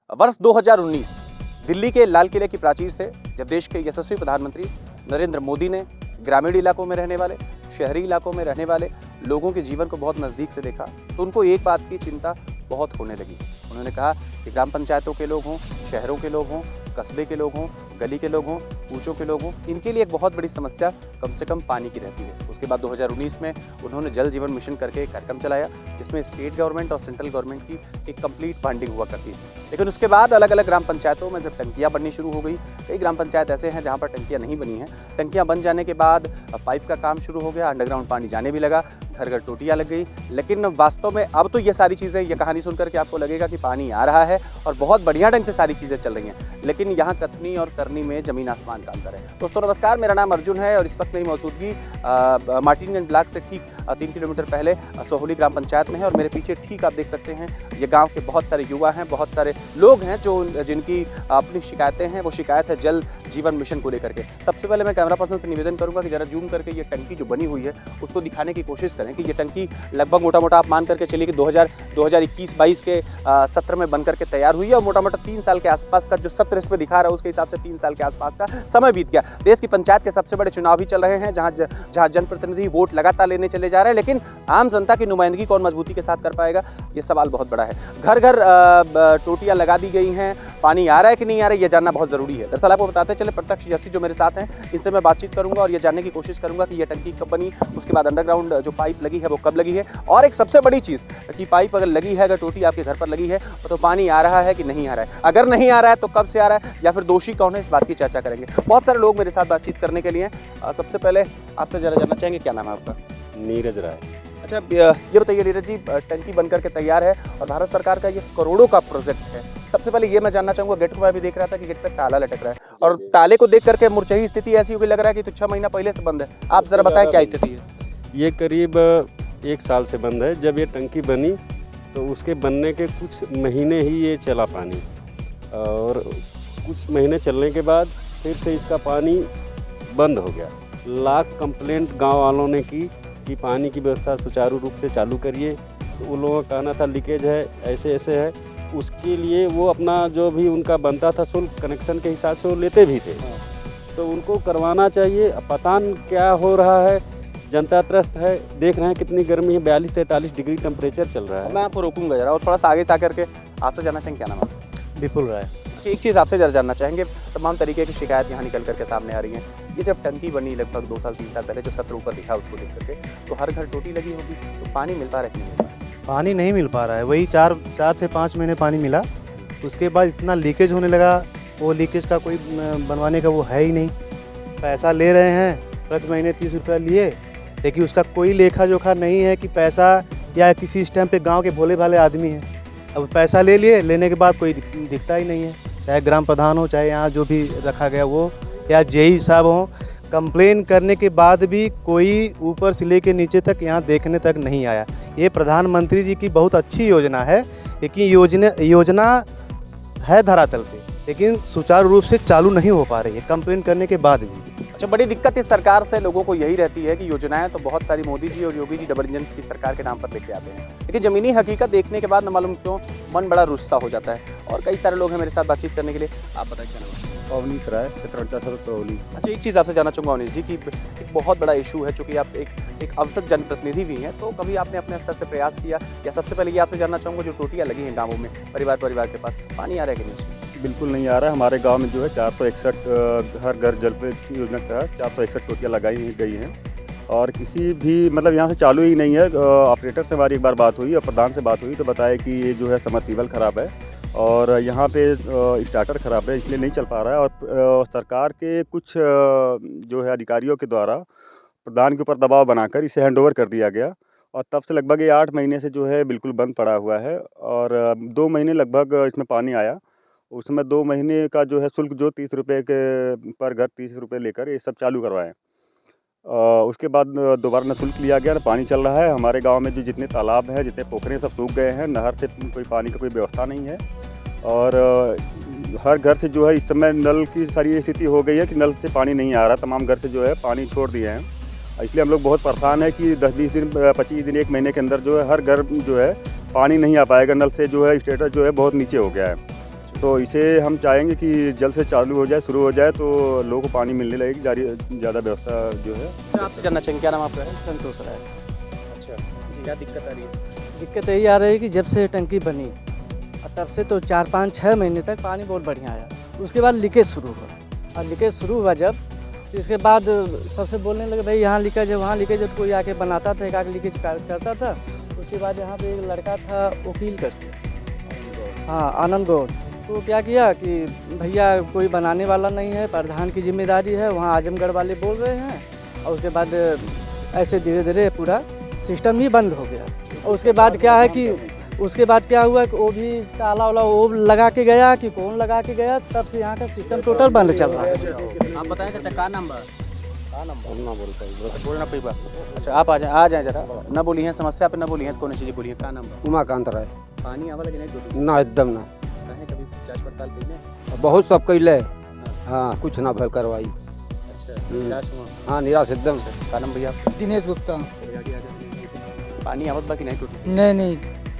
वर्ष 2019 दिल्ली के लाल किले की प्राचीर से जब देश के यशस्वी प्रधानमंत्री नरेंद्र मोदी ने ग्रामीण इलाकों में रहने वाले, शहरी इलाकों में रहने वाले लोगों के जीवन को बहुत नज़दीक से देखा तो उनको एक बात की चिंता बहुत होने लगी। उन्होंने कहा कि ग्राम पंचायतों के लोग हों, शहरों के लोग हों, कस्बे के लोग हों, गली के लोग हों, कूचों के लोग हों, इनके लिए एक बहुत बड़ी समस्या कम से कम पानी की रहती है। उसके बाद 2019 में उन्होंने जल जीवन मिशन करके एक कार्यक्रम चलाया जिसमें स्टेट गवर्नमेंट और सेंट्रल गवर्नमेंट की एक कंप्लीट फंडिंग हुआ करती थी। लेकिन उसके बाद अलग अलग ग्राम पंचायतों में जब टंकियाँ बननी शुरू हो गई, कई ग्राम पंचायत ऐसे हैं जहाँ पर टंकियाँ नहीं बनी हैं। टंकियाँ बन जाने के बाद पाइप का काम शुरू हो गया, अंडरग्राउंड पानी जाने भी लगा, घर घर टोटियाँ लग गई। लेकिन वास्तव में अब तो ये सारी चीज़ें, ये कहानी सुनकर के आपको लगेगा कि पानी आ रहा है और बहुत बढ़िया ढंग से सारी चीज़ें चल रही हैं, लेकिन यहाँ कथनी और करनी में ज़मीन आसमान का अंतर है। दोस्तों नमस्कार, मेरा नाम अर्जुन है और इस वक्त मेरी मौजूदगी मार्टिनगंज ब्लॉक से ठीक 3 किलोमीटर पहले सोहली ग्राम पंचायत में है। और मेरे पीछे ठीक आप देख सकते हैं, ये गांव के बहुत सारे युवा हैं, बहुत सारे लोग हैं जो जिनकी अपनी शिकायतें हैं। वो शिकायत है जल जीवन मिशन को लेकर के। सबसे पहले मैं कैमरा पर्सन से निवेदन करूंगा कि जरा जूम करके ये टंकी जो बनी हुई है उसको दिखाने की कोशिश करें कि ये टंकी लगभग मोटा मोटा आप मान करके चलिए कि 2021-22 के सत्र में बन करके तैयार हुई है और मोटा मोटा 3 साल के आसपास का जो सत्र इसमें दिखा रहा है उसके हिसाब से 3 साल के आसपास का समय बीत गया। देश की पंचायत के सबसे बड़े चुनाव भी चल रहे हैं जहाँ जनप्रतिनिधि वोट लगातार लेने चले जा रहे हैं, लेकिन आम जनता की नुमाइंदगी कौन मजबूती के साथ कर पाएगा, ये सवाल बहुत बड़ा है। घर घर टोटियाँ लगा दी गई हैं, पानी आ रहा है कि नहीं आ रहा है ये जानना बहुत ज़रूरी है। दरअसल आपको बताते चले, प्रत्यक्षदर्शी जो मेरे साथ हैं इनसे मैं बातचीत करूंगा और ये जानने की कोशिश करूंगा कि ये टंकी कब बनी, उसके बाद अंडरग्राउंड जो पाइप लगी है वो कब लगी है, और एक सबसे बड़ी चीज़ कि पाइप अगर लगी है, अगर टोटी आपके घर पर लगी है तो पानी आ रहा है कि नहीं आ रहा है, अगर नहीं आ रहा है तो कब से आ रहा है या फिर दोषी कौन है, इस बात की चर्चा करेंगे। बहुत सारे लोग मेरे साथ बातचीत करने के लिए। सबसे पहले आपसे जरा जानना चाहेंगे, क्या नाम है आपका? नीरज राय। अच्छा, ये बताइए नीरज जी, टंकी बनकर के तैयार है और भारत सरकार का ये करोड़ों का प्रोजेक्ट है। सबसे पहले ये मैं जानना चाहूँगा, गेट को मैं भी देख रहा था कि गेट पे ताला लटक रहा है और ताले को देख करके मुरझी स्थिति ऐसी हो गई, लग रहा है कि तो 6 महीना पहले से बंद है। आप जरा बताएं क्या स्थिति है? ये करीब 1 साल से बंद है। जब ये टंकी बनी तो उसके बनने के कुछ महीने ही ये चला पानी, और कुछ महीने चलने के बाद फिर से इसका पानी बंद हो गया। लाख कंप्लेंट गांव वालों ने की कि पानी की व्यवस्था सुचारू रूप से चालू करिए। तो उन लोगों का कहना था लीकेज है, ऐसे ऐसे है। उसके लिए वो अपना जो भी उनका बनता था शुल्क कनेक्शन के हिसाब से वो लेते भी थे, तो उनको करवाना चाहिए। पता नहीं क्या हो रहा है, जनता त्रस्त है। देख रहे हैं कितनी गर्मी है, 42-43 डिग्री टेम्परेचर चल रहा है। मैं आपको रोकूंगा जरा और थोड़ा सा आगे से आकर के आपसे जानना चाहेंगे, क्या नाम है? विपुल राय। अच्छा, एक चीज़ आपसे जरा जानना चाहेंगे, तमाम तरीके की शिकायत यहाँ निकल करके सामने आ रही हैं। ये जब टंकी बनी लगभग 2 साल 3 साल पहले, जो सत्र ऊपर दिखा उसको देख करके, तो हर घर टोटी लगी होगी, तो पानी मिल पा रहा है कि नहीं मिल पा रहा है? पानी नहीं मिल पा रहा है, वही 4 से 5 महीने पानी मिला। उसके बाद इतना लीकेज होने लगा, वो लीकेज का कोई बनवाने का वो है ही नहीं। पैसा ले रहे हैं, प्रति महीने 30 रुपया लिए, लेकिन उसका कोई लेखा जोखा नहीं है कि पैसा, या किसी इस टाइम पे गांव के भोले भाले आदमी हैं, अब पैसा ले लिए, लेने के बाद कोई दिखता ही नहीं है। चाहे ग्राम प्रधान हो, चाहे यहाँ जो भी रखा गया वो, या जेई साहब हो, कंप्लेन करने के बाद भी कोई ऊपर से लेके नीचे तक यहाँ देखने तक नहीं आया। ये प्रधानमंत्री जी की बहुत अच्छी योजना है, लेकिन योजना है धरातल पे, लेकिन सुचारू रूप से चालू नहीं हो पा रही है कंप्लेन करने के बाद भी। अच्छा, बड़ी दिक्कत इस सरकार से लोगों को यही रहती है कि योजनाएं तो बहुत सारी मोदी जी और योगी जी डबल इंजन की सरकार के नाम पर लेके आते हैं, लेकिन ज़मीनी हकीकत देखने के बाद न मालूम क्यों मन बड़ा रुस्सा हो जाता है। और कई सारे लोग हैं मेरे साथ बातचीत करने के लिए। आप बताइए क्या नाम है? अवनीश राय, चित्रौली। अच्छा, एक चीज़ आपसे जानना चाहूँगा अवनीश जी कि एक बहुत बड़ा इशू है, चूँकि आप एक अवसर जनप्रतिनिधि भी हैं, तो कभी आपने अपने स्तर से प्रयास किया, या सबसे पहले ये आपसे जानना चाहूँगा, जो टोटियाँ लगी हैं गाँवों में, परिवार के पास पानी आ रहा है कि नहीं? बिल्कुल नहीं आ रहा है। हमारे गांव में जो है 461 हर घर जल योजना के तहत 461 टोटियाँ लगाई गई हैं, और किसी भी मतलब यहाँ से चालू ही नहीं है। ऑपरेटर से हमारी एक बार बात हुई और प्रधान से बात हुई तो बताया कि ये जो है समरसीबल ख़राब है और यहाँ पे स्टार्टर ख़राब है, इसलिए नहीं चल पा रहा है। और सरकार के कुछ जो है अधिकारियों के द्वारा प्रधान के ऊपर दबाव बनाकर इसे हैंडओवर कर दिया गया, और तब से लगभग ये 8 महीने से जो है बिल्कुल बंद पड़ा हुआ है। और 2 महीने लगभग इसमें पानी आया, उसमें 2 महीने का जो है शुल्क जो 30 रुपये के पर घर 30 रुपये लेकर ये सब चालू करवाएं। उसके बाद दोबारा न शुल्क लिया गया, न पानी चल रहा है। हमारे गांव में जो जितने तालाब हैं, जितने पोखरे सब सूख गए हैं, नहर से कोई पानी का कोई व्यवस्था नहीं है। और हर घर से जो है इस समय नल की सारी स्थिति हो गई है कि नल से पानी नहीं आ रहा, तमाम घर से जो है पानी छोड़ दिए हैं। इसलिए हम लोग बहुत परेशान है कि 10-20 दिन 25 दिन 1 महीने के अंदर जो है हर घर जो है पानी नहीं आ पाएगा। नल से जो है स्टेटस जो है बहुत नीचे हो गया है। तो इसे हम चाहेंगे कि जल्द से चालू हो जाए, शुरू हो जाए, तो लोगों को पानी मिलने लगेगी, ज़्यादा व्यवस्था जो है। अच्छा, आपसे जानना चाहेंगे, क्या नाम आपका है? संतोष राय। अच्छा, क्या दिक्कत आ रही है? दिक्कत यही आ रही है कि जब से टंकी बनी और तब से तो 4-5-6 महीने तक पानी बहुत बढ़िया आया। उसके बाद लीकेज शुरू हुआ, और लीकेज शुरू हुआ जब, तो इसके बाद सबसे बोलने लगे भाई यहाँ लीकेज है, वहाँ लीकेज है। कोई आके बनाता था, एक आके लीकेज करता था। उसके बाद यहाँ पे एक लड़का था वकील करके, हाँ आनंद गौड़, तो क्या किया कि भैया कोई बनाने वाला नहीं है, प्रधान की जिम्मेदारी है, वहाँ आजमगढ़ वाले बोल रहे हैं। और उसके बाद ऐसे धीरे धीरे पूरा सिस्टम ही बंद हो गया। और उसके बाद क्या है कि उसके बाद क्या हुआ कि वो भी ताला वाला वो लगा के गया कि कौन लगा के गया, तब से यहाँ का सिस्टम टोटल बंद चल रहा है। आप बताएं चाचा, क्या नंबर? ना बोलता हूँ। बोलना कोई बात। अच्छा, आप आ जाए जरा, ना बोली है समस्या पे, ना बोली है कौन चीज़ बोली है, क्या नंबर? उमाकांत राय। पानी आवा लगे नहीं ना एकदम ना, कभी जांच पड़ताल कहीं? बहुत सब कैले। हाँ कुछ ना भल करवाई। अच्छा, निराश हुआ? हाँ निराश एकदम। क्या नाम भैया? दिनेश गुप्ता। पानी आवत बाकी नहीं टूटी? नहीं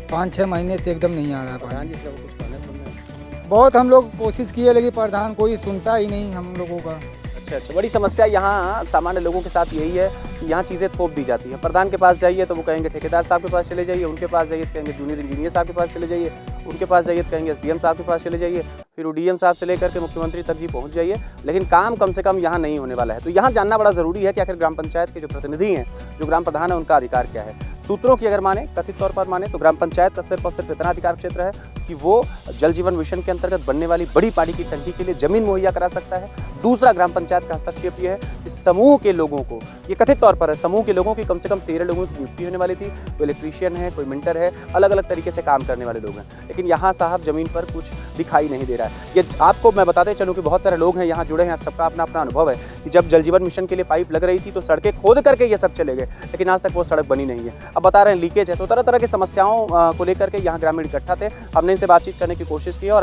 5-6 महीने से एकदम नहीं आ रहा पानी। प्रधान जी से कुछ कहना सुनना? बहुत हम लोग कोशिश किए लेकिन प्रधान कोई सुनता ही नहीं हम लोगों का। अच्छा, बड़ी समस्या यहाँ सामान्य लोगों के साथ यही है कि यहाँ चीज़ें थोप दी जाती हैं। प्रधान के पास जाइए तो वो कहेंगे ठेकेदार साहब के पास चले जाइए, उनके पास जाइए तो कहेंगे जूनियर इंजीनियर साहब के पास चले जाइए, उनके पास जाइए तो कहेंगे एसडीएम साहब के पास चले जाइए, फिर डीएम साहब से लेकर के मुख्यमंत्री तक जी पहुँच जाइए, लेकिन काम कम से कम यहाँ नहीं होने वाला है। तो यहाँ जानना बड़ा ज़रूरी है कि आखिर ग्राम पंचायत के जो प्रतिनिधि हैं, जो ग्राम प्रधान है, उनका अधिकार क्या है। सूत्रों की अगर माने, कथित तौर पर माने, तो ग्राम पंचायत का सिर्फ और सिर्फ इतना अधिकार क्षेत्र है कि वो जल जीवन मिशन के अंतर्गत बनने वाली बड़ी पानी की टंकी के लिए जमीन मुहैया करा सकता है। दूसरा, ग्राम पंचायत का हस्तक्षेप ये है कि समूह के लोगों को, ये कथित तौर पर है, समूह के लोगों की कम से कम 13 लोगों की नियुक्ति होने वाली थी। कोई इलेक्ट्रीशियन है, कोई मिंटर है, अलग अलग तरीके से काम करने वाले लोग हैं, लेकिन यहाँ साहब जमीन पर कुछ दिखाई नहीं दे रहा है। ये आपको मैं बताते चलूँ कि बहुत सारे लोग हैं यहाँ जुड़े हैं, आप सबका अपना अपना अनुभव है कि जब जल जीवन मिशन के लिए पाइप लग रही थी तो सड़कें खोद करके ये सब चले गए, लेकिन आज तक वो सड़क बनी नहीं है। अब बता रहे हैं लीकेज है, तो तरह तरह की समस्याओं को लेकर के यहाँ ग्रामीण इकट्ठा थे। हमने इनसे बातचीत करने की कोशिश की और